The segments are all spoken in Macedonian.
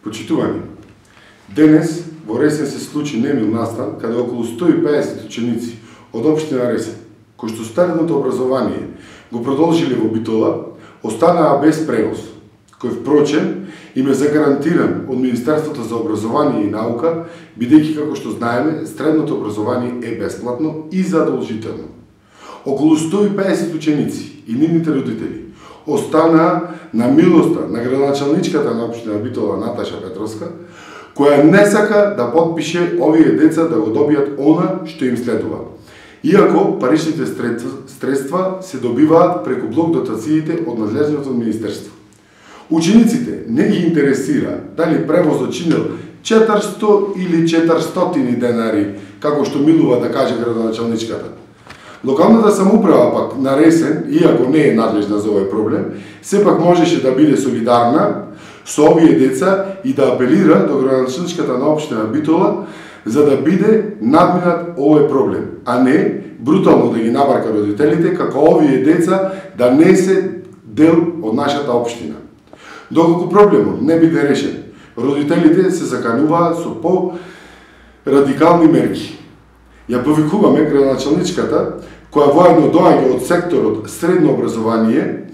Почитувани, денес во Ресен се случи немил настан каде околу 150 ученици од општина Ресен, кои што старедното образование го продолжиле во Битола, останаа без превоз, кој впрочем им е загарантиран од Министерството за образование и наука, бидејќи како што знаеме, средното образование е бесплатно и задолжително. Околу 150 ученици и нивните родители останаа на милоста на градоначалничката на општина Битола Наташа Петровска, која не сака да подпише овие деца да го добијат она што им следува. Иако паричните средства се добиваат преку блок дотациите од надлежното министерство. Учениците не ги интересира дали превозот чинел 400 или 400 денари, како што милува да каже градоначалничката. Локалната самоуправа пак на Ресен, иако не е надлежна за овој проблем, сепак можеше да биде солидарна со овие деца и да апелира до градоначалничката на општина Битола за да биде надминат овој проблем, а не брутално да ги набарка родителите како овие деца да не се дел од нашата општина. Доколку проблемот не биде решен, родителите се закануваат со по-радикални мерки. Ја повикуваме градоначалничката, која воедно доаѓа од секторот средно образование,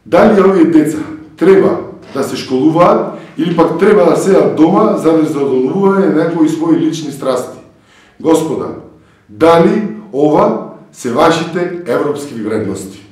дали овие деца треба да се школуваат или пак треба да седат дома за да задоволување некои своји лични страсти. Господа, дали ова се вашите европски вредности?